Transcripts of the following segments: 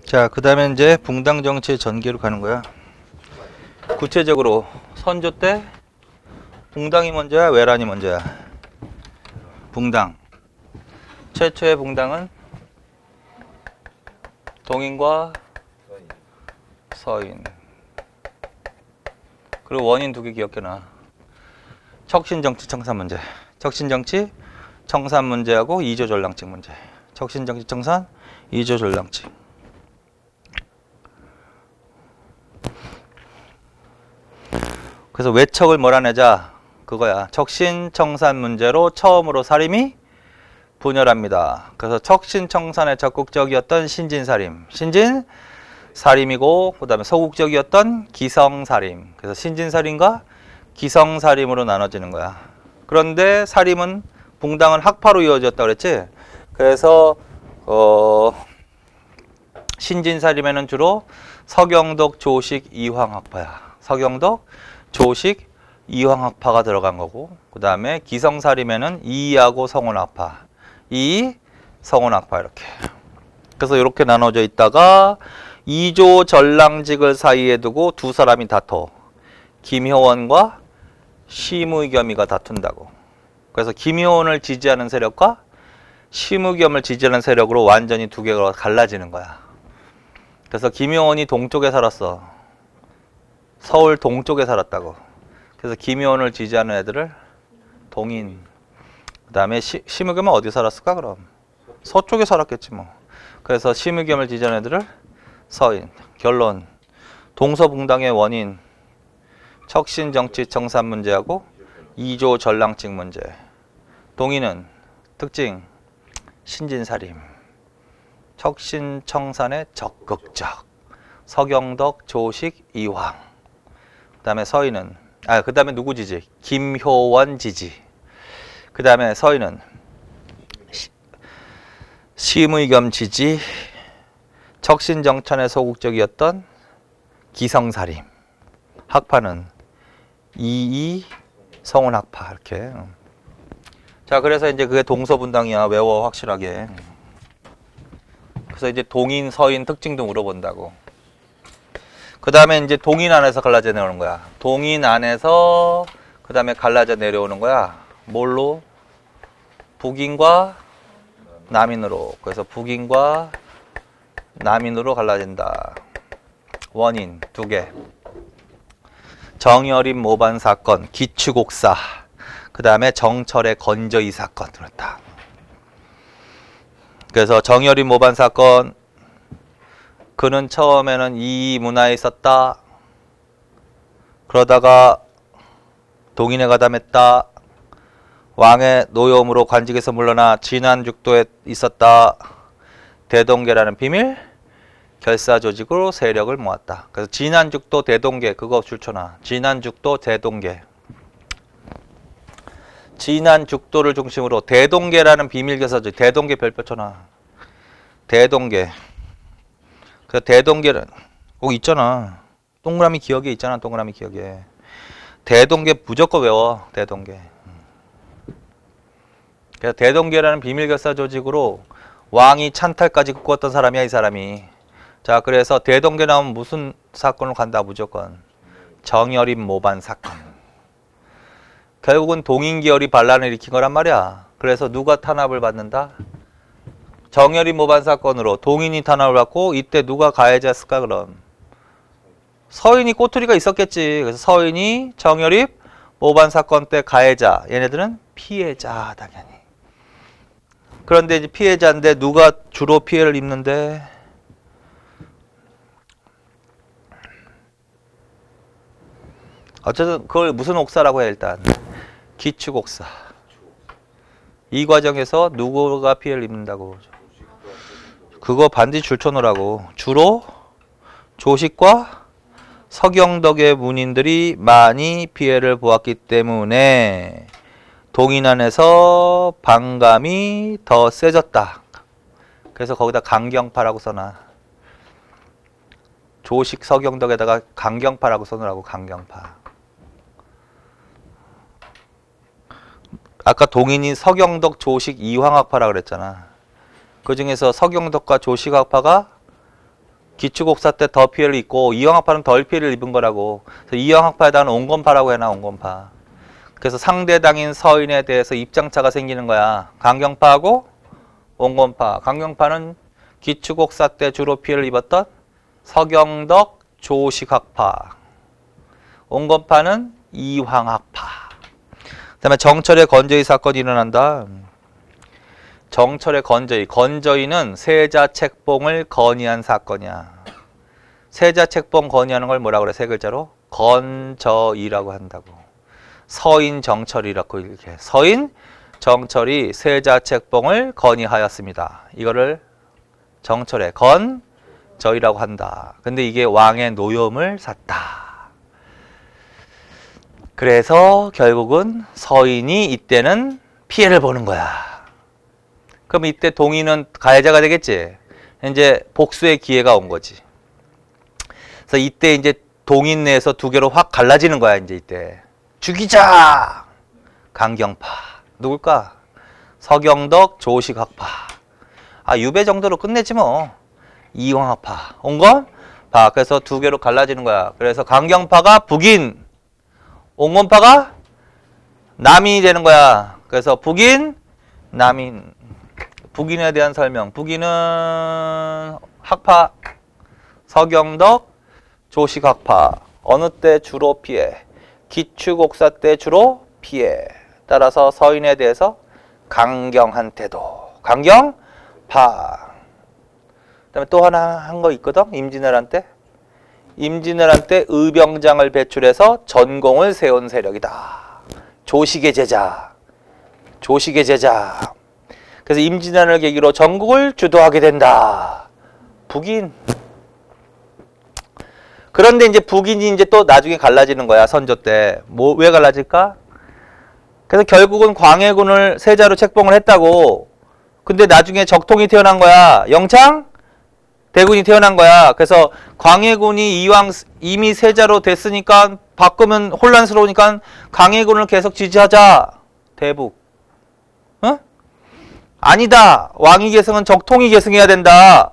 자, 그 다음에 이제 붕당 정치의 전개로 가는 거야. 구체적으로 선조 때 붕당이 먼저야, 외란이 먼저야? 붕당. 최초의 붕당은 동인과 서인. 그리고 원인 두 개 기억해놔. 척신정치 청산 문제. 척신정치 청산 문제하고 이조전랑증 문제. 척신정치 청산, 이조전랑증. 그래서 외척을 몰아내자 그거야. 척신청산 문제로 처음으로 사림이 분열합니다. 그래서 척신청산에 적극적이었던 신진사림, 신진사림이고 그 다음에 소극적이었던 기성사림. 그래서 신진사림과 기성사림으로 나눠지는 거야. 그런데 사림은 붕당은 학파로 이어졌다고 그랬지. 그래서 신진사림에는 주로 서경덕, 조식, 이황학파야. 서경덕, 조식, 이황학파가 들어간 거고, 그 다음에 기성사림에는 이하고 성원학파, 성원학파 이렇게. 그래서 이렇게 나눠져 있다가 이조 전랑직을 사이에 두고 두 사람이 다퉈. 김효원과 심의겸이가 다툰다고. 그래서 김효원을 지지하는 세력과 심의겸을 지지하는 세력으로 완전히 두 개가 갈라지는 거야. 그래서 김효원이 동쪽에 살았어. 서울 동쪽에 살았다고. 그래서 김효원을 지지하는 애들을 동인. 그 다음에 심의겸은 어디 살았을까 그럼? 서쪽에 살았겠지 뭐. 그래서 심의겸을 지지하는 애들을 서인. 결론. 동서붕당의 원인. 척신정치 청산 문제하고 이조 전랑증 문제. 동인은 특징. 신진사림. 척신청산의 적극적. 서경덕, 조식, 이황. 그 다음에 서인은 그 다음에 누구 지지? 김효원 지지. 그 다음에 서인은 심의겸 지지. 척신정천에 소극적이었던 기성사림. 학파는 이이 성운학파 이렇게. 자, 그래서 이제 그게 동서분당이야. 외워 확실하게. 그래서 이제 동인, 서인 특징도 물어본다고. 그 다음에 이제 동인 안에서 갈라져 내려오는 거야. 동인 안에서 그 다음에 갈라져 내려오는 거야. 뭘로? 북인과 남인으로. 그래서 북인과 남인으로 갈라진다. 원인 두 개. 정여림 모반 사건, 기축옥사. 그 다음에 정철의 건저이 사건. 그렇다. 그래서 정여림 모반 사건, 그는 처음에는 이 문화에 있었다. 그러다가 동인에 가담했다. 왕의 노여움으로 관직에서 물러나 진안죽도에 있었다. 대동계라는 비밀 결사 조직으로 세력을 모았다. 그래서 진안죽도 대동계 그거 줄쳐놔. 진안죽도 대동계. 진안죽도를 중심으로 대동계라는 비밀 결사 조직. 대동계 별표 쳐놔. 대동계. 그 대동계는 꼭 있잖아. 동그라미 기억에 있잖아. 동그라미 기억에. 대동계 무조건 외워. 대동계. 그래서 대동계라는 비밀결사 조직으로 왕이 찬탈까지 꾸었던 사람이야. 이 사람이. 자, 그래서 대동계 나오면 무슨 사건을 간다. 무조건 정여림 모반 사건. 결국은 동인계열이 반란을 일으킨 거란 말이야. 그래서 누가 탄압을 받는다? 정여림 모반 사건으로 동인이 탄압을 받고, 이때 누가 가해자였을까 그럼? 서인이 꼬투리가 있었겠지. 그래서 서인이 정여림 모반 사건 때 가해자. 얘네들은 피해자 당연히. 그런데 이제 피해자인데 누가 주로 피해를 입는데? 어쨌든 그걸 무슨 옥사라고 해 일단? 기축옥사. 이 과정에서 누구가 피해를 입는다고? 그거 반드시 줄쳐놓으라고. 주로 조식과 서경덕의 문인들이 많이 피해를 보았기 때문에 동인 안에서 반감이 더 세졌다. 그래서 거기다 강경파라고 써놔. 조식 서경덕에다가 강경파라고 써놓으라고. 강경파. 아까 동인이 서경덕, 조식, 이황학파라고 그랬잖아. 그 중에서 서경덕과 조식학파가 기축옥사 때 더 피해를 입고 이형학파는 덜 피해를 입은 거라고. 그래서 이형학파에다가는 온건파라고 해놔. 온건파. 그래서 상대당인 서인에 대해서 입장차가 생기는 거야. 강경파하고 온건파. 강경파는 기축옥사 때 주로 피해를 입었던 서경덕 조식학파. 온건파는 이황학파. 그 다음에 정철의 건저희 사건이 일어난다. 정철의 건저희. 건저희는 세자 책봉을 건의한 사건이야. 세자 책봉 건의하는 걸 뭐라 그래? 세 글자로? 건저희라고 한다고. 서인 정철이라고 이렇게. 서인 정철이 세자 책봉을 건의하였습니다. 이거를 정철의 건저희라고 한다. 근데 이게 왕의 노염을 샀다. 그래서 결국은 서인이 이때는 피해를 보는 거야. 그럼 이때 동인은 가해자가 되겠지. 이제 복수의 기회가 온 거지. 그래서 이때 이제 동인 내에서 두 개로 확 갈라지는 거야. 이제 이때 죽이자. 강경파. 누굴까? 서경덕 조식학파. 아, 유배 정도로 끝내지 뭐. 이황학파. 온건파. 그래서 두 개로 갈라지는 거야. 그래서 강경파가 북인, 온건파가 남인이 되는 거야. 그래서 북인, 남인. 북인에 대한 설명. 북인은 학파, 서경덕, 조식학파. 어느 때 주로 피해? 기축옥사 때 주로 피해. 따라서 서인에 대해서 강경한테도. 강경파. 그 다음에 또 하나 한 거 있거든? 임진왜란 때. 임진왜란 때 의병장을 배출해서 전공을 세운 세력이다. 조식의 제자. 조식의 제자. 그래서 임진왜란을 계기로 전국을 주도하게 된다. 북인. 그런데 이제 북인이 이제 또 나중에 갈라지는 거야. 선조 때. 왜 갈라질까? 그래서 결국은 광해군을 세자로 책봉을 했다고. 근데 나중에 적통이 태어난 거야. 영창 대군이 태어난 거야. 그래서 광해군이 이왕 이미 세자로 됐으니까 바꾸면 혼란스러우니까 광해군을 계속 지지하자. 대북. 어? 아니다. 왕위 계승은 적통이 계승해야 된다.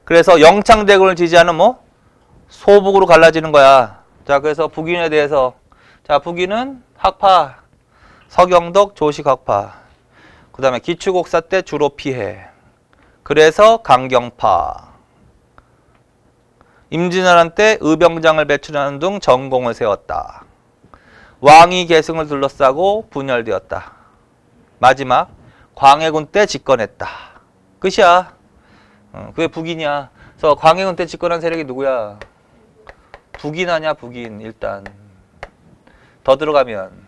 그래서 영창 대군을 지지하는 뭐 소북으로 갈라지는 거야. 자, 그래서 북인에 대해서 자, 북인은 학파, 서경덕, 조식학파. 그 다음에 기축옥사 때 주로 피해. 그래서 강경파. 임진왜란 때 의병장을 배출하는 등 전공을 세웠다. 왕위 계승을 둘러싸고 분열되었다. 마지막 광해군 때 집권했다. 끝이야. 그게 북인이야. 그래서 광해군 때 집권한 세력이 누구야? 북인 아니야, 북인. 일단 더 들어가면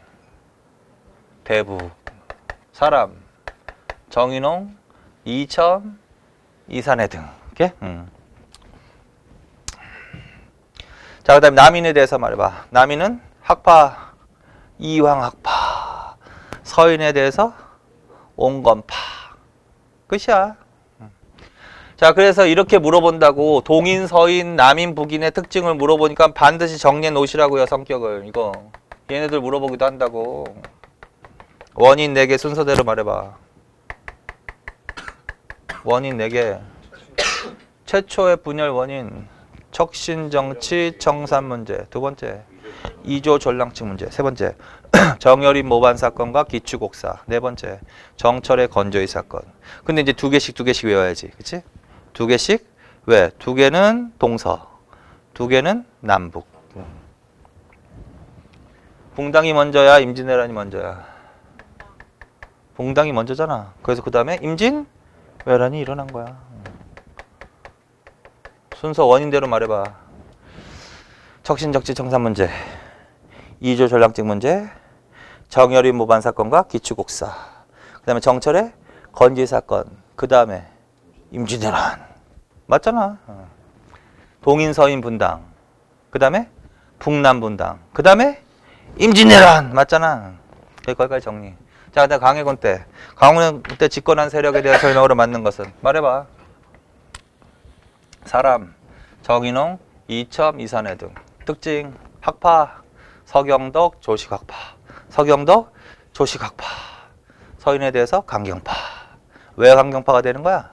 대북. 사람 정인홍, 이천, 이산해 등. 이렇게? 자, 그 다음에 남인에 대해서 말해봐. 남인은 학파, 이황학파. 서인에 대해서 온건파. 끝이야. 자, 그래서 이렇게 물어본다고. 동인, 서인, 남인, 북인의 특징을 물어보니까 반드시 정리해 놓으시라고요. 성격을. 이거 얘네들 물어보기도 한다고. 원인 4개 순서대로 말해봐. 원인 4개. 최초의 분열 원인. 척신정치 청산 문제. 두 번째, 이조 전랑측 문제. 세 번째, 정여린 모반 사건과 기축옥사. 네 번째, 정철의 건조의 사건. 근데 이제 두 개씩 외워야지. 그치? 두 개씩. 왜? 두 개는 동서, 두 개는 남북. 붕당이 먼저야, 임진왜란이 먼저야? 붕당이 먼저잖아. 그래서 그 다음에 임진왜란이 일어난 거야. 순서 원인대로 말해봐. 척신정치 청산 문제, 이조 전랑직 문제, 정여린 모반 사건과 기축옥사. 그 다음에 정철의 건지 사건. 그 다음에 임진왜란. 맞잖아. 동인 서인 분당. 그 다음에 북남 분당. 그 다음에 임진왜란. 맞잖아. 거기까지 정리. 자, 그다음 광해군 때. 광해군 때 집권한 세력에 대한 설명으로 맞는 것은 말해봐. 사람, 정인홍, 이첨, 이산해 등. 특징, 학파, 서경덕, 조식학파. 서경덕, 조식학파. 서인에 대해서 강경파. 왜 강경파가 되는 거야?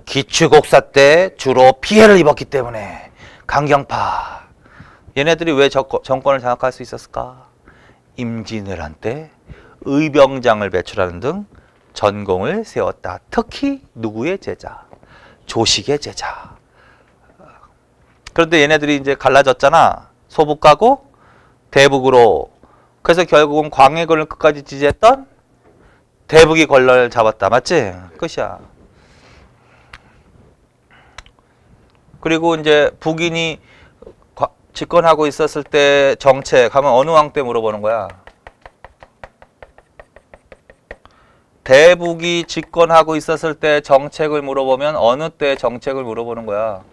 기축옥사 때 주로 피해를 입었기 때문에 강경파. 얘네들이 왜 정권을 장악할 수 있었을까? 임진왜란 때 의병장을 배출하는 등 전공을 세웠다. 특히 누구의 제자? 조식의 제자. 그런데 얘네들이 이제 갈라졌잖아. 소북 가고 대북으로. 그래서 결국은 광해군을 끝까지 지지했던 대북이 권력을 잡았다. 맞지? 끝이야. 그리고 이제 북인이 집권하고 있었을 때 정책 하면 어느 왕 때 물어보는 거야? 대북이 집권하고 있었을 때 정책을 물어보면 어느 때 정책을 물어보는 거야?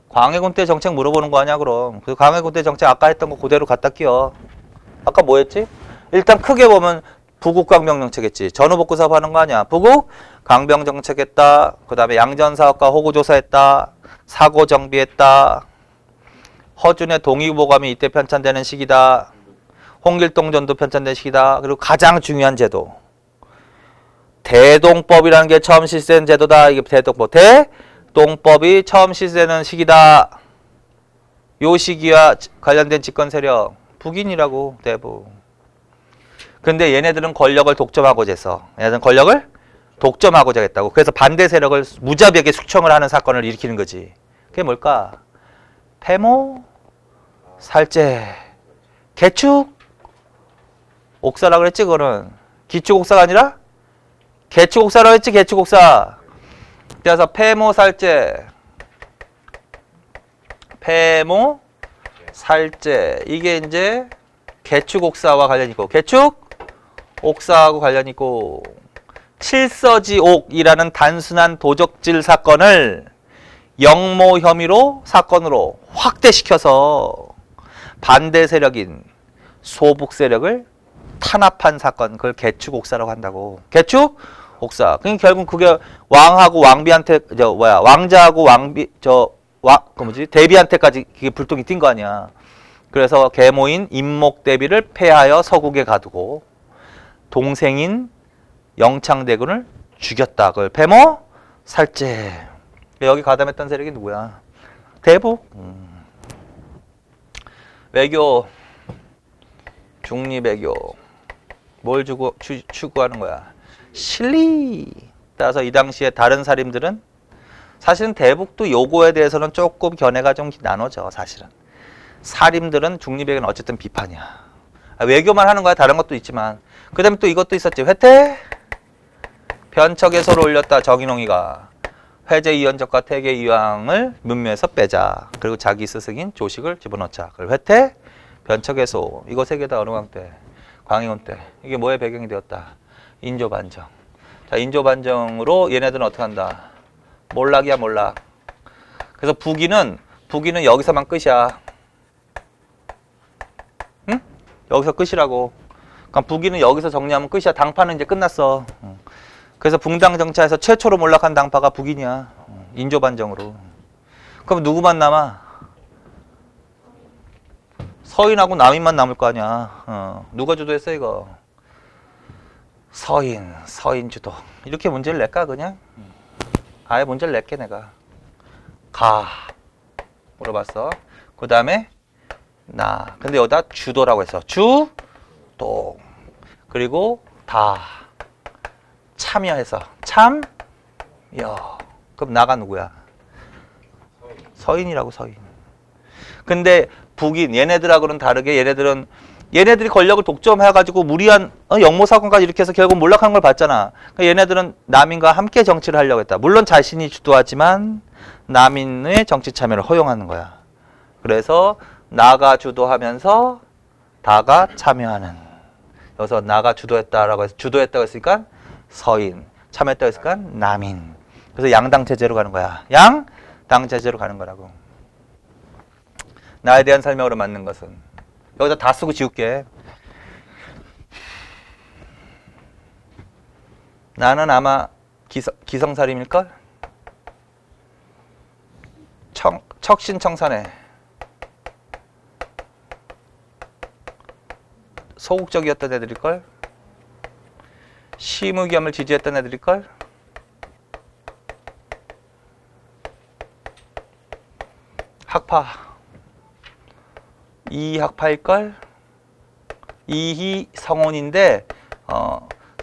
광해군 때 정책 물어보는 거 아니야 그럼. 그 광해군 때 정책 아까 했던 거 그대로 갖다 끼워. 아까 뭐 했지? 일단 크게 보면 부국 강병 정책했지. 전후복구 사업 하는 거 아니야. 부국 강병 정책했다. 그 다음에 양전사업과 호구조사했다. 사고 정비했다. 허준의 동의보감이 이때 편찬되는 시기다. 홍길동전도 편찬된 시기다. 그리고 가장 중요한 제도. 대동법이라는 게 처음 실시된 제도다. 이게 대동법. 대동법이 처음 실시되는 시기다. 요 시기와 관련된 집권 세력. 북인이라고 대북. 근데 얘네들은 권력을 독점하고자 했어. 얘네들은 권력을 독점하고자 했다고. 그래서 반대 세력을 무자비하게 숙청을 하는 사건을 일으키는 거지. 그게 뭘까? 폐모, 살제, 개축, 옥사라고 그랬지 그거는. 기축옥사가 아니라 개축옥사라고 했지. 개축옥사. 그래서 폐모, 살제, 폐모, 살제. 이게 이제 개축옥사와 관련이 있고 개축옥사하고 관련이 있고 칠서지옥이라는 단순한 도적질 사건을 영모 혐의로 사건으로 확대시켜서 반대 세력인 소북 세력을 탄압한 사건, 그걸 개축옥사라고 한다고. 개축옥사. 그러니까 결국 그게 왕하고 왕비한테 왕자하고 대비한테까지 그게 불똥이 뛴 거 아니야. 그래서 계모인 임목대비를 폐하여 서국에 가두고 동생인 영창대군을 죽였다. 그걸 폐모, 살제. 여기 가담했던 세력이 누구야? 대북. 외교, 중립외교. 뭘 추구하는 거야? 실리. 따라서 이 당시에 다른 사림들은 사실은 대북도 요거에 대해서는 조금 견해가 좀 나눠져. 사실은 사림들은 중립외교는 어쨌든 비판이야. 외교만 하는 거야. 다른 것도 있지만. 그 다음에 또 이것도 있었지. 회태 변척에서를 올렸다. 정인홍이가 회제 이연적과 태계 이왕을 문묘에서 빼자. 그리고 자기 스승인 조식을 집어넣자. 그리고 회태 변척에서 이거 세 개 다 어느 왕 때? 광해군 때. 이게 뭐의 배경이 되었다? 인조반정. 자, 인조반정으로 얘네들은 어떻게 한다? 몰락이야, 몰락. 그래서 북인은 여기서만 끝이야. 응? 여기서 끝이라고. 그러니까 북인은 여기서 정리하면 끝이야. 당파는 이제 끝났어. 그래서 붕당 정차에서 최초로 몰락한 당파가 북인이야. 인조반정으로. 그럼 누구만 남아? 서인하고 남인만 남을 거 아니야. 누가 주도했어 이거? 서인 주도. 이렇게 문제를 낼까 그냥? 아예 문제를 낼게 내가. 가 물어봤어. 그 다음에 나. 근데 여기다 주도라고 했어. 주도. 그리고 다 참여해서 참여. 그럼 나가 누구야? 서인이라고. 서인. 근데 북인 얘네들하고는 다르게 얘네들이 권력을 독점해가지고 무리한 역모사건까지 이렇게 해서 결국 몰락한 걸 봤잖아. 그러니까 얘네들은 남인과 함께 정치를 하려고 했다. 물론 자신이 주도하지만 남인의 정치 참여를 허용하는 거야. 그래서 나가 주도하면서 다가 참여하는. 여기서 나가 주도했다라고 해서 주도했다고 했으니까 서인, 참여했다고 했으니까 남인. 그래서 양당 체제로 가는 거야. 양당 체제로 가는 거라고. 나에 대한 설명으로 맞는 것은 여기다 다 쓰고 지울게. 나는 아마 기성사림일걸? 척신청산에 소극적이었던 애들일걸? 심의겸을 지지했던 애들일걸? 학파. 이학파일걸? 이희 성혼인데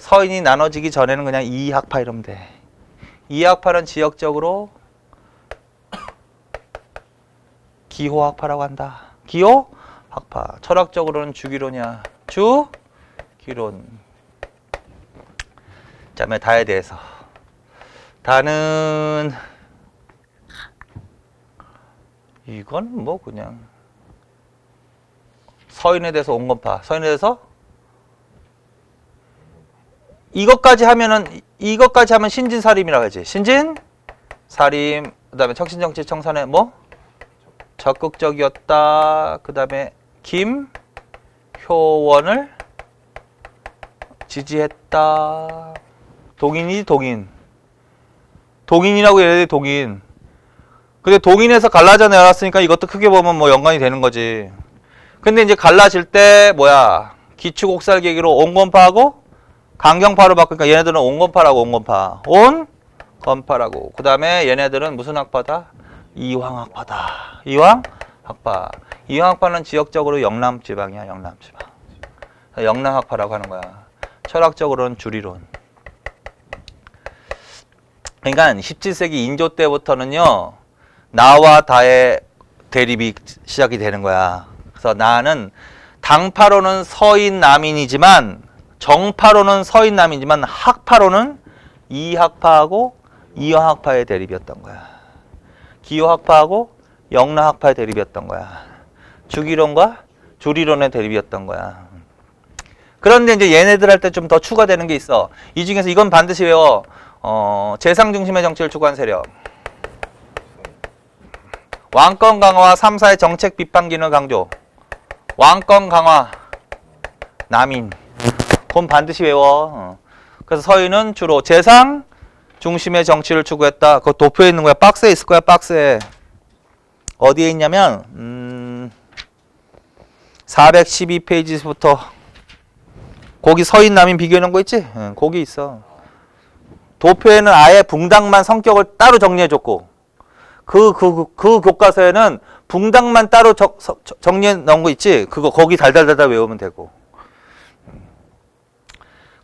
서인이 나눠지기 전에는 그냥 이학파 이러면 돼. 이학파는 지역적으로 기호학파라고 한다. 기호학파. 철학적으로는 주기론이야. 주기론. 자, 다에 대해서. 다는 이건 뭐 그냥 서인에 대해서 온건파. 서인에 대해서 이것까지 하면 신진사림이라고 하지. 신진사림. 그다음에 척신정치 청산에 뭐 적극적이었다. 그다음에 김효원을 지지했다. 동인이지 동인. 동인이라고 얘네들이 동인. 근데 동인에서 갈라져 내놨으니까 이것도 크게 보면 뭐 연관이 되는 거지. 근데 이제 갈라질 때 뭐야? 기축옥살 계기로 온건파하고 강경파로 바꾸니까 얘네들은 온건파라고 온건파. 온건파라고. 그 다음에 얘네들은 무슨 학파다? 이황학파다. 이황학파. 이황학파는 지역적으로 영남지방이야. 영남지방. 영남학파라고 하는 거야. 철학적으로는 주리론. 그러니까 17세기 인조 때부터는요. 나와 다의 대립이 시작이 되는 거야. 그래서 나는 당파로는 서인 남인이지만 정파로는 서인 남이지만 학파로는 이학파하고 이황학파의 대립이었던 거야. 기호학파하고 영라학파의 대립이었던 거야. 주기론과 주리론의 대립이었던 거야. 그런데 이제 얘네들 할 때 좀 더 추가되는 게 있어. 이 중에서 이건 반드시 외워. 재상 중심의 정치를 추구한 세력. 왕권 강화와 3사의 정책 비판 기능을 강조. 왕권 강화. 남인. 그건 반드시 외워. 그래서 서인은 주로 재상 중심의 정치를 추구했다. 그거 도표에 있는 거야. 박스에 있을 거야. 박스에. 어디에 있냐면 412페이지부터 거기 서인 남인 비교해놓은 거 있지? 거기 있어. 도표에는 아예 붕당만 성격을 따로 정리해줬고 그 교과서에는 붕당만 따로 정리해 놓은 거 있지? 그거 거기 달달달달 외우면 되고.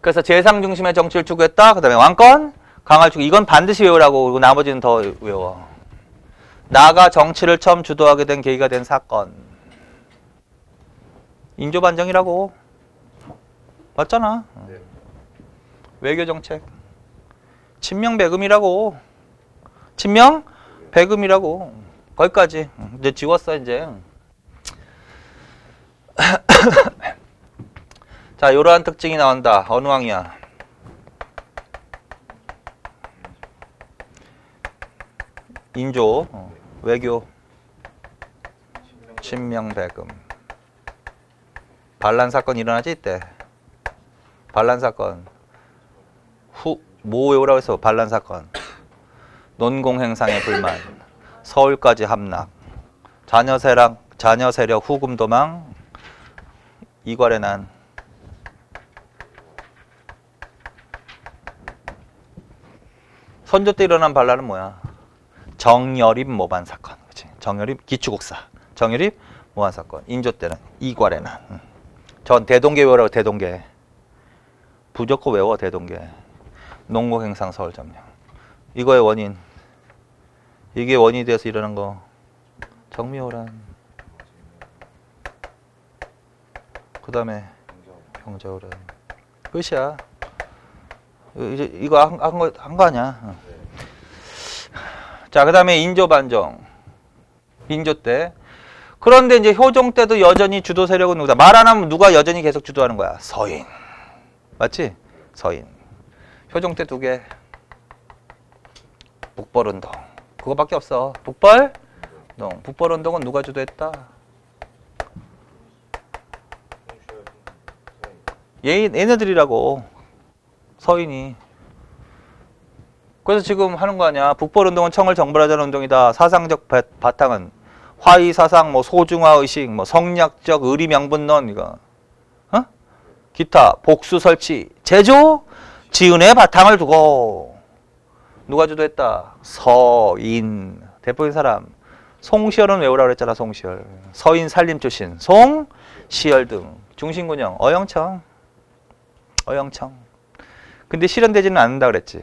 그래서 재상 중심의 정치를 추구했다. 그 다음에 왕권 강화를 추구. 이건 반드시 외우라고. 그리고 나머지는 더 외워. 나가 정치를 처음 주도하게 된 계기가 된 사건. 인조반정이라고. 맞잖아. 네. 외교정책. 친명배금이라고. 친명배금이라고. 거기까지. 이제 지웠어 이제. 자, 이러한 특징이 나온다. 어느 왕이야? 인조, 외교, 친명배금. 반란사건 일어나지 이때. 반란사건. 뭐 외우라고 했어? 반란사건. 논공행상의 불만. 서울까지 함락. 자녀 세력 후금 도망. 이괄의 난. 선조 때 일어난 반란은 뭐야? 정여립 모반 사건. 그치? 정여립 기축옥사. 정여립 모반 사건. 인조 때는 이괄의 난. 전 대동계 외우라고. 대동계. 무조건 외워. 대동계. 농공행상 서울 점령. 이거의 원인. 이게 원인이 돼서 일어난 거. 정미호란. 그 다음에 경자호란. 끝이야. 이제 이거 한 거 아니야. 자, 그 다음에 인조 반정. 인조 때. 그런데 이제 효종 때도 여전히 주도 세력은 누구다? 말 안 하면 누가 여전히 계속 주도하는 거야? 서인. 맞지? 서인. 효종 때 2개. 북벌운동. 그거밖에 없어. 북벌운동. 북벌운동은 누가 주도했다? 얘네들이라고. 서인이. 그래서 지금 하는 거 아니야. 북벌운동은 청을 정벌하자는 운동이다. 사상적 바탕은 화의 사상, 뭐 소중화 의식, 뭐 성략적 의리 명분론 이거. 기타 복수 설치 제조 지은의 바탕을 두고 누가 주도했다? 서인. 대표적인 사람 송시열은 외우라고 그랬잖아. 송시열. 서인 살림 출신. 송시열 등. 중심군형. 어영청. 어영청. 근데 실현되지는 않는다 그랬지.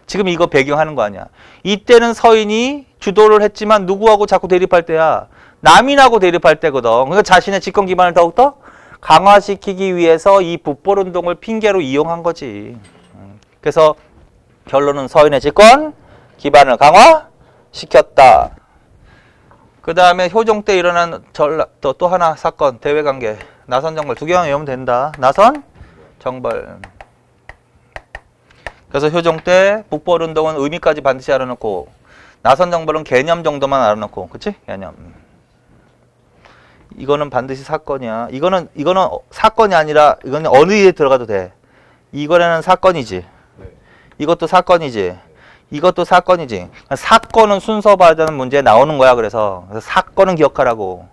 지금 이거 배경하는 거 아니야. 이때는 서인이 주도를 했지만 누구하고 자꾸 대립할 때야. 남인하고 대립할 때거든. 그러니까 자신의 집권 기반을 더욱더 강화시키기 위해서 이 북벌운동을 핑계로 이용한 거지. 그래서 결론은 서인의 집권 기반을 강화시켰다. 그 다음에 효종 때 일어난 또 하나 사건, 대외관계. 나선정벌. 두 개만 외우면 된다. 나선정벌. 그래서 효종 때 북벌운동은 의미까지 반드시 알아놓고 나선정벌은 개념 정도만 알아놓고, 그치? 개념. 이거는 반드시 사건이야. 이거는 사건이 아니라 이거는 어느 일에 들어가도 돼. 이거는 사건이지. 이것도 사건이지. 이것도 사건이지. 사건은 순서받는 문제에 나오는 거야. 그래서 사건은 기억하라고.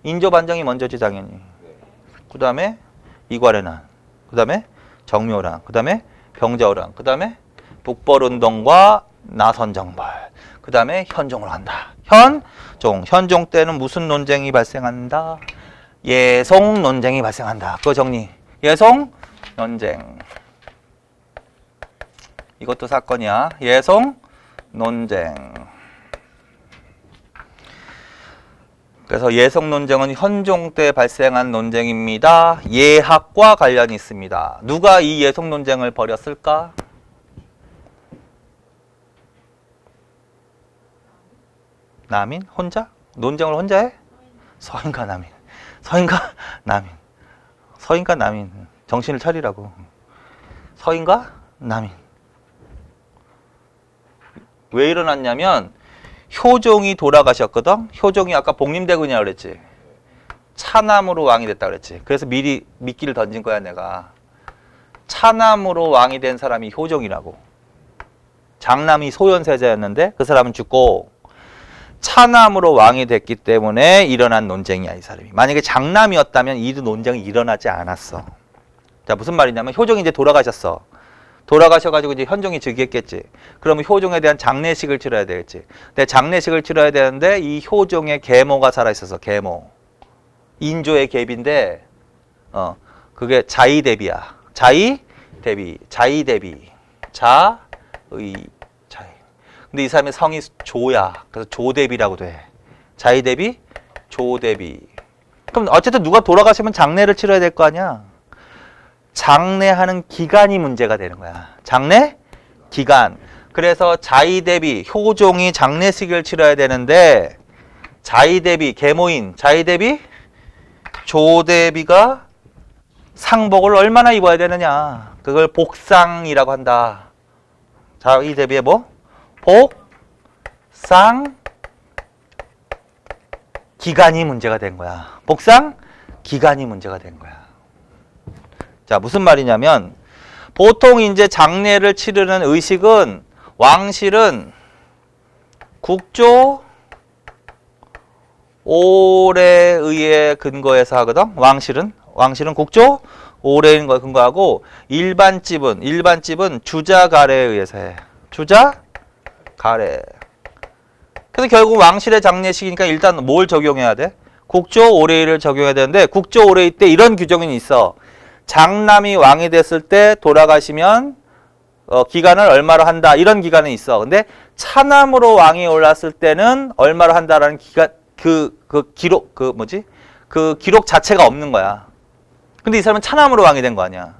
인조반정이 먼저지 당연히. 그 다음에 이괄해난. 그 다음에 정묘랑. 그 다음에 병자호랑. 그 다음에 북벌운동과 나선정벌. 그 다음에 현종으로 한다. 현종 때는 무슨 논쟁이 발생한다? 예송 논쟁이 발생한다. 그거 정리. 예송 논쟁. 이것도 사건이야. 예송 논쟁. 그래서 예송 논쟁은 현종 때 발생한 논쟁입니다. 예학과 관련이 있습니다. 누가 이 예송 논쟁을 벌였을까? 남인? 혼자? 논쟁을 혼자 해? 서인과 남인. 서인과 남인. 서인과 남인. 정신을 차리라고. 서인과 남인. 왜 일어났냐면 효종이 돌아가셨거든. 효종이 아까 복림대군이라고 그랬지. 차남으로 왕이 됐다 그랬지. 그래서 미리 미끼를 던진 거야 내가. 차남으로 왕이 된 사람이 효종이라고. 장남이 소현세자였는데 그 사람은 죽고 차남으로 왕이 됐기 때문에 일어난 논쟁이야 이 사람이. 만약에 장남이었다면 이 논쟁이 일어나지 않았어. 자, 무슨 말이냐면 효종이 이제 돌아가셨어. 돌아가셔가지고 이제 현종이 즉위했겠지. 그러면 효종에 대한 장례식을 치러야 되겠지. 근데 장례식을 치러야 되는데 이 효종의 계모가 살아있어서 계모. 인조의 계비인데 그게 자의대비야. 자의대비. 자의대비. 자의 자의. 근데 이 사람의 성이 조야. 그래서 조대비라고 돼. 자의대비, 조대비. 그럼 어쨌든 누가 돌아가시면 장례를 치러야 될 거 아니야. 장례하는 기간이 문제가 되는 거야. 장례 기간. 그래서 자의대비, 효종이 장례식을 치러야 되는데 자의대비, 계모인 자의대비, 조대비가 상복을 얼마나 입어야 되느냐. 그걸 복상이라고 한다. 자의대비의 뭐? 복상 기간이 문제가 된 거야. 복상 기간이 문제가 된 거야. 자, 무슨 말이냐면 보통 이제 장례를 치르는 의식은 왕실은 국조 올에 의해 근거해서 하거든. 왕실은 국조 올에 근거하고 일반집은 주자 가래에 의해서 해. 주자 가래. 그래서 결국 왕실의 장례식이니까 일단 뭘 적용해야 돼? 국조 올해를 적용해야 되는데 국조 올해 때 이런 규정이 있어. 장남이 왕이 됐을 때 돌아가시면 기간을 얼마로 한다. 이런 기간이 있어. 근데 차남으로 왕이 올랐을 때는 얼마로 한다라는 기간 그 기록 자체가 없는 거야. 근데 이 사람은 차남으로 왕이 된 거 아니야.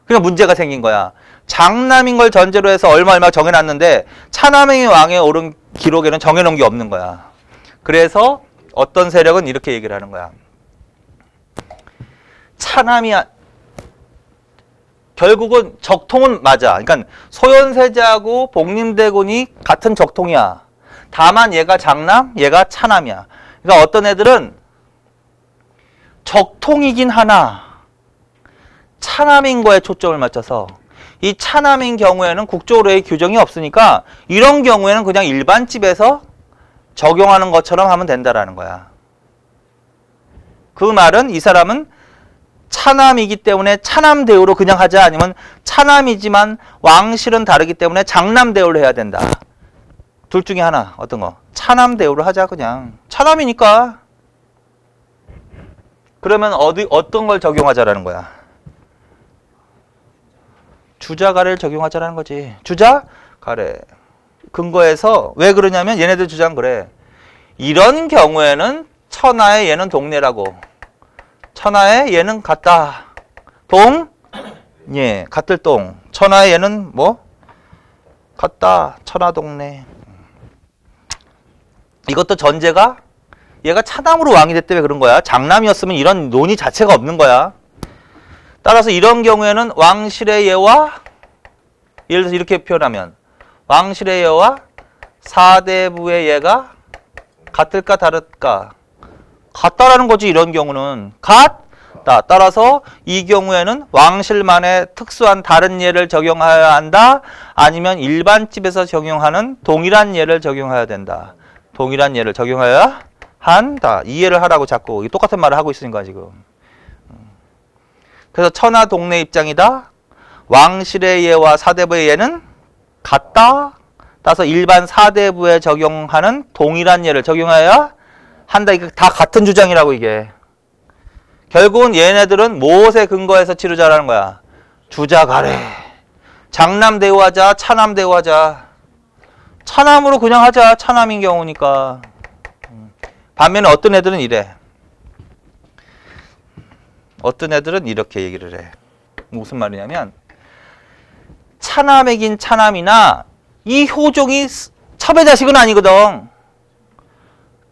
그러니까 문제가 생긴 거야. 장남인 걸 전제로 해서 얼마 정해놨는데 차남이 왕에 오른 기록에는 정해놓은 게 없는 거야. 그래서 어떤 세력은 이렇게 얘기를 하는 거야. 차남이 결국은 적통은 맞아. 그러니까 소현세자하고 복림대군이 같은 적통이야. 다만 얘가 장남, 얘가 차남이야. 그러니까 어떤 애들은 적통이긴 하나 차남인 거에 초점을 맞춰서 이 차남인 경우에는 국조로의 규정이 없으니까 이런 경우에는 그냥 일반 집에서 적용하는 것처럼 하면 된다라는 거야. 그 말은 이 사람은 차남이기 때문에 차남 대우로 그냥 하자, 아니면 차남이지만 왕실은 다르기 때문에 장남 대우로 해야 된다. 둘 중에 하나. 어떤 거? 차남 대우로 하자. 그냥 차남이니까. 그러면 어떤 걸 적용하자라는 거야? 주자 가래를 적용하자라는 거지. 주자 가래. 근거에서 왜 그러냐면 얘네들 주장 그래. 이런 경우에는 천하에 얘는 동네라고. 천하에 얘는 같다. 예, 같을 동. 천하에 얘는 뭐? 같다. 천하 동네. 이것도 전제가 얘가 차남으로 왕이 됐다며 그런 거야. 장남이었으면 이런 논의 자체가 없는 거야. 따라서 이런 경우에는 왕실의 예와 예를 들어서 이렇게 표현하면 왕실의 예와 사대부의 예가 같을까 다를까? 같다라는 거지. 이런 경우는 같다. 따라서 이 경우에는 왕실만의 특수한 다른 예를 적용해야 한다. 아니면 일반 집에서 적용하는 동일한 예를 적용해야 된다. 동일한 예를 적용해야 한다. 이해를 하라고 자꾸 똑같은 말을 하고 있으니까 지금. 그래서 천하 동네 입장이다. 왕실의 예와 사대부의 예는 같다. 따라서 일반 사대부에 적용하는 동일한 예를 적용해야 한다. 이게 다 같은 주장이라고 이게. 결국은 얘네들은 무엇에 근거해서 치르자라는 거야. 주자 가래. 장남 대우하자. 차남 대우하자. 차남으로 그냥 하자. 차남인 경우니까. 반면에 어떤 애들은 이래. 어떤 애들은 이렇게 얘기를 해. 무슨 말이냐면 차남이긴 차남이나 이 효종이 첩의 자식은 아니거든.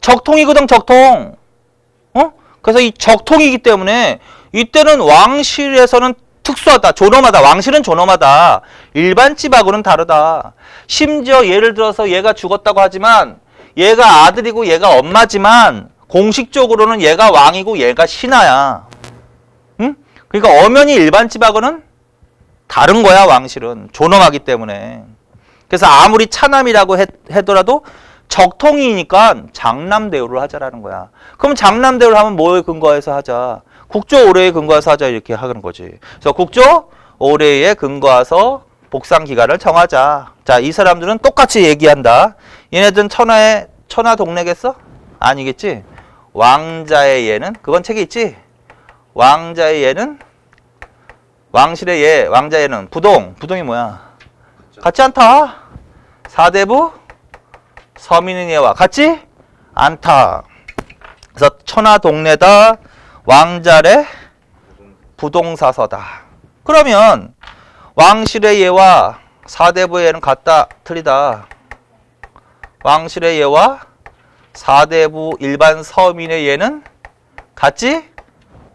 적통이거든. 적통. 그래서 이 적통이기 때문에 이때는 왕실에서는 특수하다. 존엄하다. 왕실은 존엄하다. 일반 집하고는 다르다. 심지어 예를 들어서 얘가 죽었다고 하지만 얘가 아들이고 얘가 엄마지만 공식적으로는 얘가 왕이고 얘가 신하야. 응? 그러니까 엄연히 일반 집하고는 다른 거야. 왕실은 존엄하기 때문에. 그래서 아무리 차남이라고 하더라도 적통이니까 장남대우를 하자라는 거야. 그럼 장남대우를 하면 뭐에 근거해서 하자? 국조 오례에 근거해서 하자 이렇게 하는 거지. 그래서 국조 오례에 근거해서 복상 기간을 정하자. 자, 이 사람들은 똑같이 얘기한다. 얘네들은 천하 동네겠어? 아니겠지? 왕자의 예는 그건 책에 있지? 왕자의 예는 왕실의 예, 왕자의 예는 부동이 뭐야? 같지 않다. 사대부 서민의 예와 같지 않다. 그래서 천하 동네다. 왕자의 부동사서다. 그러면 왕실의 예와 사대부의 예는 같다 틀리다. 왕실의 예와 사대부 일반 서민의 예는 같지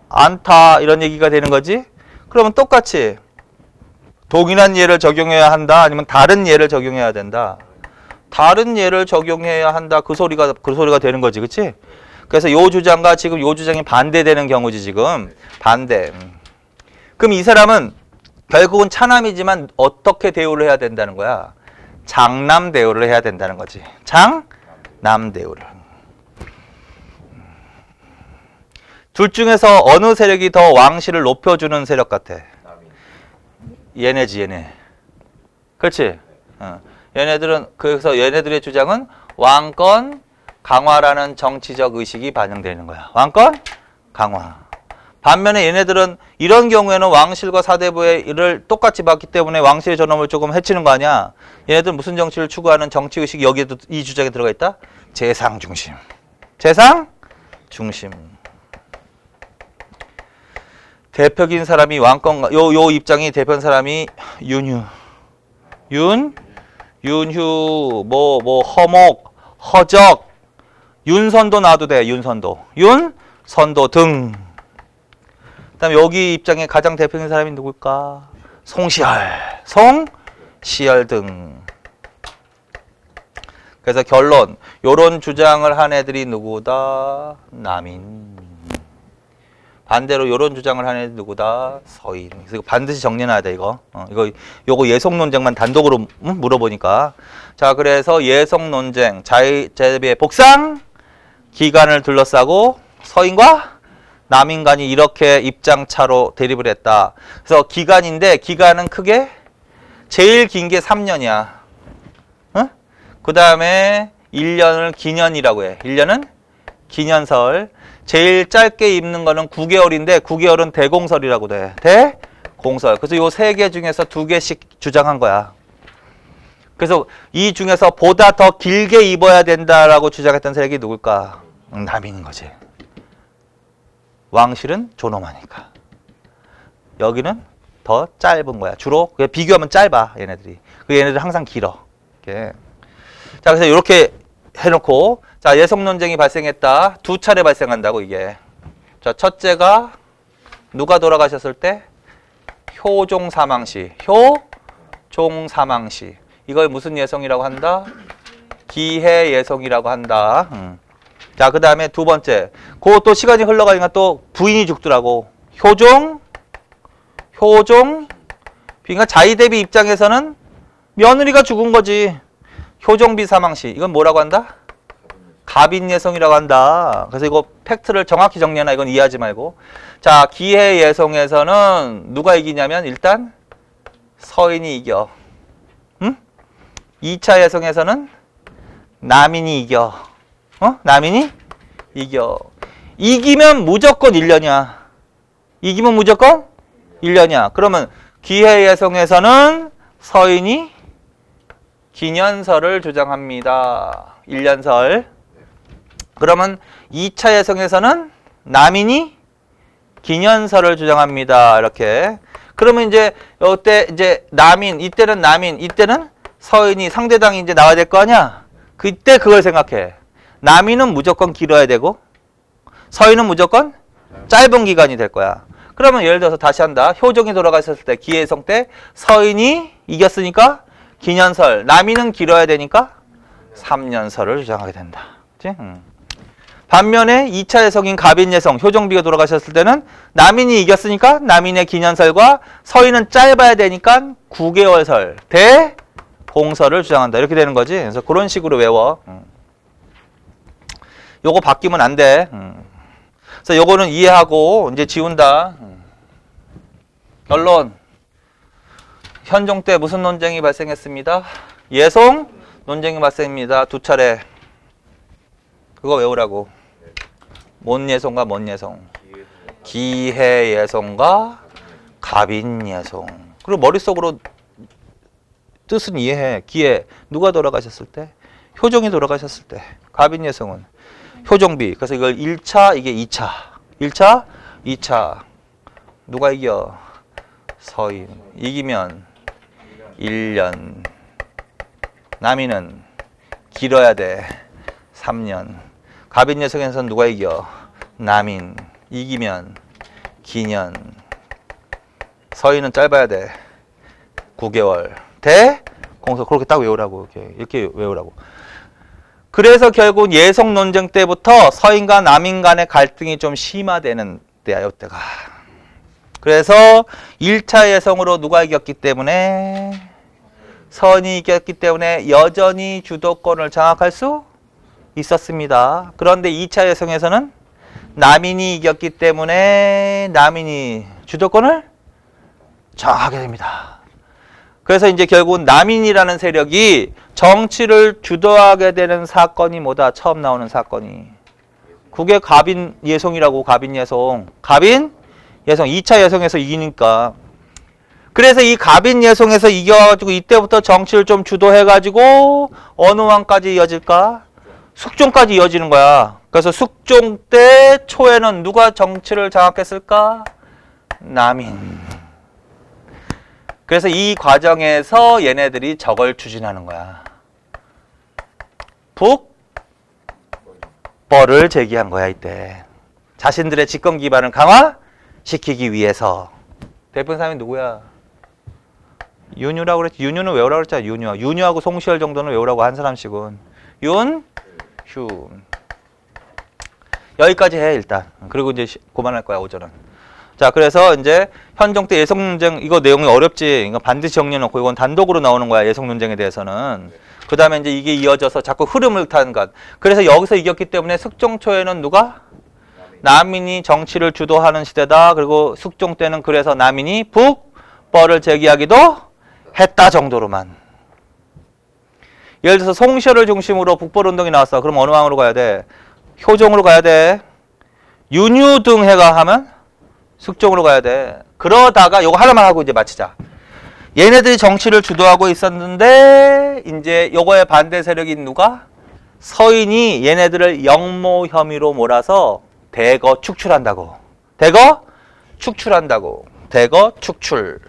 않다. 이런 얘기가 되는 거지. 그러면 똑같이 동일한 예를 적용해야 한다. 아니면 다른 예를 적용해야 된다. 다른 예를 적용해야 한다. 그 소리가 되는 거지. 그치? 그래서 요 주장과 지금 요 주장이 반대되는 경우지. 지금 반대. 그럼 이 사람은 결국은 차남이지만 어떻게 대우를 해야 된다는 거야? 장남 대우를 해야 된다는 거지. 장남 대우를. 둘 중에서 어느 세력이 더 왕실을 높여주는 세력 같아? 얘네지, 얘네. 그렇지? 얘네들은, 그래서 얘네들의 주장은 왕권 강화라는 정치적 의식이 반영되는 거야. 왕권 강화. 반면에 얘네들은 이런 경우에는 왕실과 사대부의 일을 똑같이 봤기 때문에 왕실의 존엄을 조금 해치는 거 아니야. 얘네들은 무슨 정치를 추구하는 정치 의식이 여기에도 이 주장에 들어가 있다? 재상 중심. 재상 중심. 대표적인 사람이 왕권, 요 입장이 대표한 사람이 윤휴, 허목, 허적, 윤선도 놔도 돼. 윤선도 등. 그다음에 여기 입장에 가장 대표적인 사람이 누굴까? 송시열 등. 그래서 결론, 요런 주장을 한 애들이 누구다? 남인. 반대로 요런 주장을 한 애들이 누구다? 서인. 그래서 이거 반드시 정리해놔야 돼, 이거. 요거 예속 논쟁만 단독으로 물어보니까. 자, 그래서 예속 논쟁, 제비의 복상 기간을 둘러싸고 서인과 남인 간이 이렇게 입장차로 대립을 했다. 그래서 기간인데 기간은 크게 제일 긴 게 3년이야. 그 다음에 1년을 기년이라고 해. 1년은 기년설. 제일 짧게 입는 거는 9개월인데 9개월은 대공설이라고 돼. 대공설. 그래서 요 3개 중에서 2개씩 주장한 거야. 그래서 이 중에서 보다 더 길게 입어야 된다라고 주장했던 세력이 누굴까? 남인인 거지. 왕실은 존엄하니까. 여기는 더 짧은 거야. 주로 비교하면 짧아, 얘네들이. 얘네들은 항상 길어. 이렇게. 자, 그래서 이렇게 해놓고, 자, 예성 논쟁이 발생했다. 2차례 발생한다고, 이게. 자, 첫째가 누가 돌아가셨을 때? 효종 사망시. 효종 사망시. 이걸 무슨 예성이라고 한다? 기해 예성이라고 한다. 자, 그 다음에 두 번째. 그것도 시간이 흘러가니까 또 부인이 죽더라고. 효종. 그러니까 자의대비 입장에서는 며느리가 죽은 거지. 효종비 사망시. 이건 뭐라고 한다? 갑인예성이라고 한다. 그래서 이거 팩트를 정확히 정리하나 이건 이해하지 말고. 자, 기해예성에서는 누가 이기냐면 일단 서인이 이겨. 응? 2차 예성에서는 남인이 이겨. 남인이 이겨. 이기면 무조건 1년이야. 이기면 무조건 1년이야. 그러면 기해예성에서는 서인이 기년설을 주장합니다. 1년설. 그러면 2차 예성에서는 남인이 기년설을 주장합니다. 이렇게. 그러면 이제 이때 이제 남인, 이때는 남인, 이때는 서인이 상대당이 이제 나와야 될 거 아니야? 그때 그걸 생각해. 남인은 무조건 길어야 되고 서인은 무조건 짧은 기간이 될 거야. 그러면 예를 들어서 다시 한다. 효종이 돌아가셨을 때 기해성 때 서인이 이겼으니까 기년설, 남인은 길어야 되니까 3년설을 주장하게 된다. 그치? 반면에 2차 예성인 갑인예성, 효종비가 돌아가셨을 때는 남인이 이겼으니까 남인의 기년설과 서인은 짧아야 되니까 9개월설, 대공설을 주장한다. 이렇게 되는 거지. 그래서 그런 식으로 외워. 요거 바뀌면 안 돼. 그래서 요거는 이해하고 이제 지운다. 결론. 현종 때 무슨 논쟁이 발생했습니다? 예송 논쟁이 발생합니다. 2차례. 그거 외우라고. 뭔 예송과 뭔 예송? 기해 예송과 갑인 예송. 그리고 머릿속으로 뜻은 이해해. 기해. 누가 돌아가셨을 때? 효종이 돌아가셨을 때. 갑인 예송은 효종비. 그래서 이걸 1차, 이게 2차. 1차, 2차. 누가 이겨? 서인. 이기면 1년. 남인은 길어야 돼. 3년. 갑인 예성에서는 누가 이겨? 남인. 이기면 기년. 서인은 짧아야 돼. 9개월. 대공설. 그렇게 딱 외우라고. 이렇게 외우라고. 그래서 결국 예성 논쟁 때부터 서인과 남인 간의 갈등이 좀 심화되는 때야, 이때가. 그래서 1차 예성으로 누가 이겼기 때문에 서인이 이겼기 때문에 여전히 주도권을 장악할 수 있었습니다. 그런데 2차 예성에서는 남인이 이겼기 때문에 남인이 주도권을 장악하게 됩니다. 그래서 이제 결국 남인이라는 세력이 정치를 주도하게 되는 사건이 뭐다? 처음 나오는 사건이. 그게 갑인 예송이라고. 갑인 예송. 갑인 예송. 2차 예송에서 이기니까. 그래서 이 갑인 예송에서 이겨가지고 이때부터 정치를 좀 주도해가지고 어느 왕까지 이어질까? 숙종까지 이어지는 거야. 그래서 숙종 때 초에는 누가 정치를 장악했을까? 남인. 그래서 이 과정에서 얘네들이 저걸 추진하는 거야. 북벌을 제기한 거야, 이때. 자신들의 집권 기반을 강화시키기 위해서. 대표적인 사람이 누구야? 윤유라고 그랬지. 윤유는 외우라고 그랬잖아. 윤유. 윤유하고 송시열 정도는 외우라고 한 사람씩은. 윤휴. 여기까지 해, 일단. 그리고 이제 그만할 거야, 오전은. 자, 그래서 이제 현종 때 예성 논쟁, 이거 내용이 어렵지. 이거 반드시 정리해놓고 이건 단독으로 나오는 거야, 예성 논쟁에 대해서는. 그 다음에 이제 이게 이어져서 자꾸 흐름을 타는 것. 그래서 여기서 이겼기 때문에 숙종 초에는 누가? 남인이 정치를 주도하는 시대다. 그리고 숙종 때는 그래서 남인이 북벌을 제기하기도 했다 정도로만. 예를 들어서 송시열을 중심으로 북벌운동이 나왔어. 그럼 어느 왕으로 가야 돼? 효종으로 가야 돼. 윤유 등 해가 하면 숙종으로 가야 돼. 그러다가 요거 하나만 하고 이제 마치자. 얘네들이 정치를 주도하고 있었는데 이제 요거에 반대 세력인 누가? 서인이 얘네들을 영모 혐의로 몰아서 대거 축출한다고. 대거 축출한다고. 대거 축출.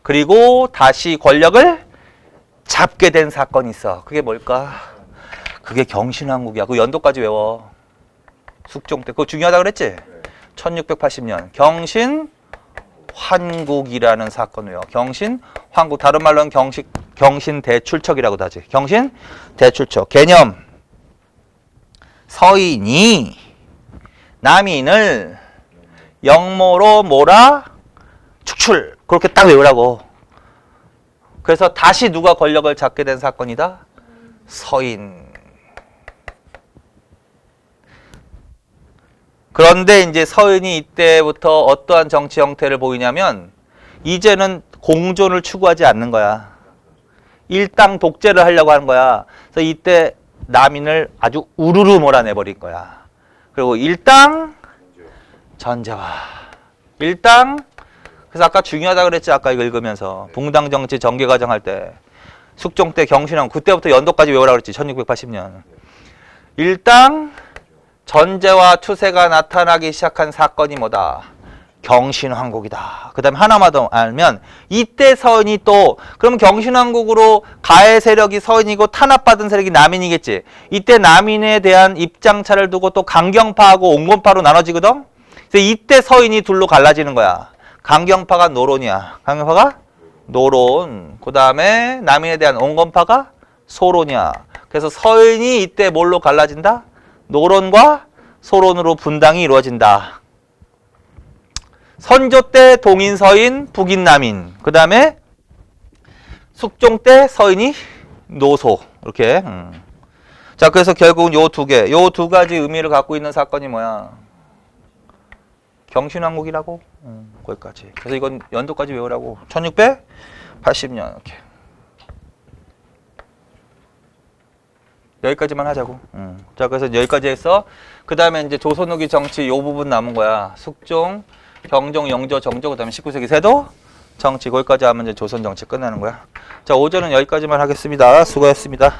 그리고 다시 권력을 잡게 된 사건이 있어. 그게 뭘까? 그게 경신왕국이야. 그 연도까지 외워. 숙종 때. 그거 중요하다 그랬지? 1680년 경신환국이라는 사건이에요. 경신환국. 다른 말로는 경신대출척이라고도 하지. 경신대출척. 개념. 서인이 남인을 영모로 몰아 축출. 그렇게 딱 외우라고. 그래서 다시 누가 권력을 잡게 된 사건이다? 서인. 그런데 이제 서인이 이때부터 어떠한 정치 형태를 보이냐면 이제는 공존을 추구하지 않는 거야. 일당 독재를 하려고 하는 거야. 그래서 이때 남인을 아주 우르르 몰아내버린 거야. 그리고 일당 전제화. 일당. 그래서 아까 중요하다 그랬지. 아까 이거 읽으면서 붕당 정치 전개 과정 할 때 숙종 때 경신왕 그때부터 연도까지 외우라 그랬지. 1680년. 일당 전제와 추세가 나타나기 시작한 사건이 뭐다? 경신왕국이다. 그 다음에 하나만 더 알면 이때 서인이 또 그럼 경신왕국으로 가해 세력이 서인이고 탄압받은 세력이 남인이겠지. 이때 남인에 대한 입장차를 두고 또 강경파하고 온건파로 나눠지거든. 그래서 이때 서인이 둘로 갈라지는 거야. 강경파가 노론이야. 강경파가 노론. 그 다음에 남인에 대한 온건파가 소론이야. 그래서 서인이 이때 뭘로 갈라진다? 노론과 소론으로 분당이 이루어진다. 선조 때 동인, 서인, 북인, 남인. 그 다음에 숙종 때 서인이 노소. 이렇게. 자, 그래서 결국은 요 두 개, 요 두 가지 의미를 갖고 있는 사건이 뭐야? 경신왕국이라고? 거기까지. 그래서 이건 연도까지 외우라고. 1680년. 이렇게. 여기까지만 하자고. 자, 그래서 여기까지 해서 그 다음에 이제 조선 후기 정치 요 부분 남은 거야. 숙종, 경종, 영조, 정조, 그 다음에 19세기 세도 정치. 거기까지 하면 이제 조선 정치 끝나는 거야. 자, 오전은 여기까지만 하겠습니다. 수고했습니다.